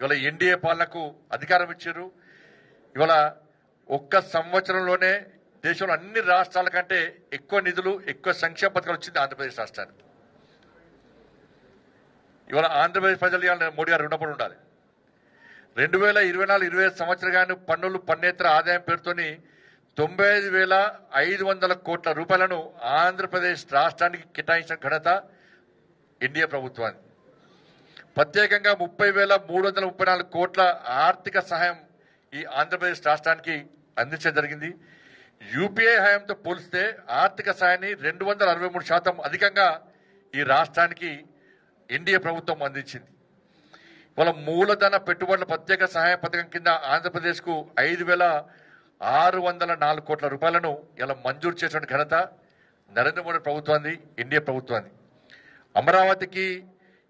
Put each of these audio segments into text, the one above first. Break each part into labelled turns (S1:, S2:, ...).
S1: ఇవాళ ఎన్డీఏ పాలనకు అధికారం ఇచ్చారు. ఇవాళ ఒక్క సంవత్సరంలోనే దేశంలో అన్ని రాష్ట్రాల కంటే ఎక్కువ నిధులు, ఎక్కువ సంక్షేమ పథకాలు వచ్చింది ఆంధ్రప్రదేశ్ రాష్ట్రానికి. ఇవాళ ఆంధ్రప్రదేశ్ ప్రజలు ఇవాళ మోడీ గారు రుణపడి ఉండాలి. 2024-25 సంవత్సరం గాను పన్నులు పన్నేతర ఆదాయం పేరుతోని 95,500 కోట్ల రూపాయలను ఆంధ్రప్రదేశ్ రాష్ట్రానికి కేటాయించిన ఘనత ఎన్డీఏ ప్రభుత్వాన్ని. ప్రత్యేకంగా 30,334 కోట్ల ఆర్థిక సహాయం ఈ ఆంధ్రప్రదేశ్ రాష్ట్రానికి అందించడం జరిగింది. యూపీఏ హయాంతో పోలిస్తే ఆర్థిక సాయాన్ని 263% అధికంగా ఈ రాష్ట్రానికి ఎన్డీఏ ప్రభుత్వం అందించింది. వాళ్ళ మూలధన పెట్టుబడుల ప్రత్యేక సహాయ పథకం కింద ఆంధ్రప్రదేశ్కు 5,604 కోట్ల రూపాయలను ఇలా మంజూరు చేసిన ఘనత నరేంద్ర మోడీ ప్రభుత్వాన్ని, ఎన్డీఏ ప్రభుత్వాన్ని. అమరావతికి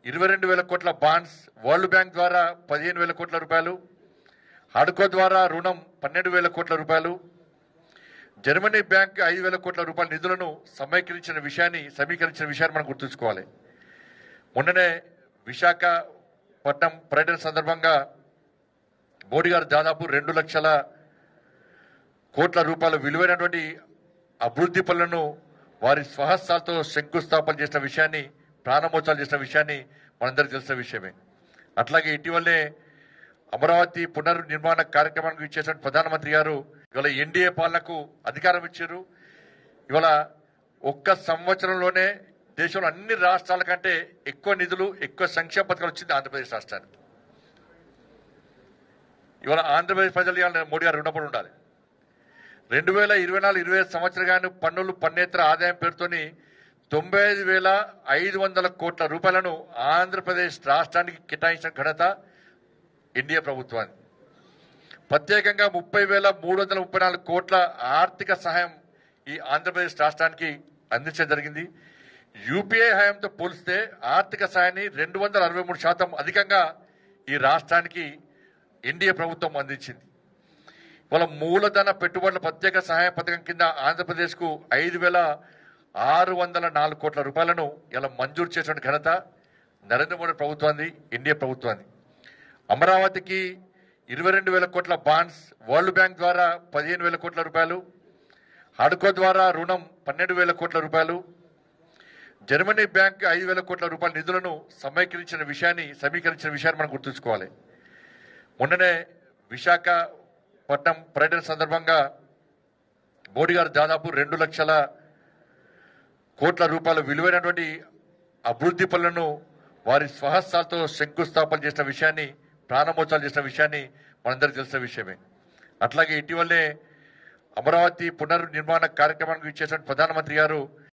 S1: 22,000 కోట్ల బాండ్స్, వరల్డ్ బ్యాంక్ ద్వారా 15,000 కోట్ల రూపాయలు, హడ్కో ద్వారా రుణం 12,000 కోట్ల రూపాయలు, జర్మనీ బ్యాంక్ 5,000 కోట్ల రూపాయల నిధులను సమీకరించిన విషయాన్ని మనం గుర్తుంచుకోవాలి. మొన్ననే విశాఖపట్నం పర్యటన సందర్భంగా మోడీ గారు దాదాపు 2 లక్షల కోట్ల రూపాయల విలువైనటువంటి అభివృద్ధి పనులను వారి స్వహస్తాలతో శంకుస్థాపన చేసిన విషయాన్ని, ప్రారంభోత్సవాలు చేసిన విషయాన్ని మనందరికీ తెలిసిన విషయమే. అట్లాగే ఇటీవలే అమరావతి పునర్నిర్మాణ కార్యక్రమానికి ఇచ్చేసిన ప్రధానమంత్రి గారు ఇవాళ ఎన్డీఏ పాలనకు అధికారం ఇచ్చారు. ఇవాళ ఒక్క సంవత్సరంలోనే దేశంలో అన్ని రాష్ట్రాల కంటే ఎక్కువ నిధులు, ఎక్కువ సంక్షేమ పథకాలు వచ్చింది ఆంధ్రప్రదేశ్ రాష్ట్రానికి. ఇవాళ ఆంధ్రప్రదేశ్ ప్రజలు ఇవాళ మోడీ గారు రుణపడి ఉండాలి. 2024-25 సంవత్సరం గాను పన్నులు పన్నేతర ఆదాయం పేరుతోని 95,500 కోట్ల రూపాయలను ఆంధ్రప్రదేశ్ రాష్ట్రానికి కేటాయించిన ఘనత ఎన్డీఏ ప్రభుత్వాన్ని. ప్రత్యేకంగా 30,334 కోట్ల ఆర్థిక సహాయం ఈ ఆంధ్రప్రదేశ్ రాష్ట్రానికి అందించడం జరిగింది. యూపీఏ హయాంతో పోలిస్తే ఆర్థిక సాయాన్ని 263% అధికంగా ఈ రాష్ట్రానికి ఎన్డీఏ ప్రభుత్వం అందించింది. వాళ్ళ మూలధన పెట్టుబడుల ప్రత్యేక సహాయ పథకం కింద ఆంధ్రప్రదేశ్కు 5,604 కోట్ల రూపాయలను ఇలా మంజూరు చేసిన ఘనత నరేంద్ర మోడీ ప్రభుత్వాన్ని, ఎన్డీఏ ప్రభుత్వాన్ని. అమరావతికి 22,000 కోట్ల బాండ్స్, వరల్డ్ బ్యాంక్ ద్వారా 15,000 కోట్ల రూపాయలు, హడ్కో ద్వారా రుణం 12,000 కోట్ల రూపాయలు, జర్మనీ బ్యాంక్ 5,000 కోట్ల రూపాయల నిధులను సమీకరించిన విషయాన్ని మనం గుర్తుంచుకోవాలి. మొన్ననే విశాఖపట్నం పర్యటన సందర్భంగా మోడీ గారు దాదాపు 2 లక్షల కోట్ల రూపాయల విలువైనటువంటి అభివృద్ధి పనులను వారి స్వహస్తాలతో శంకుస్థాపన చేసిన విషయాన్ని, ప్రారంభోత్సవాలు చేసిన విషయాన్ని మనందరికీ తెలిసిన విషయమే. అట్లాగే ఇటీవలే అమరావతి పునర్నిర్మాణ కార్యక్రమానికి ఇచ్చేసిన ప్రధానమంత్రి గారు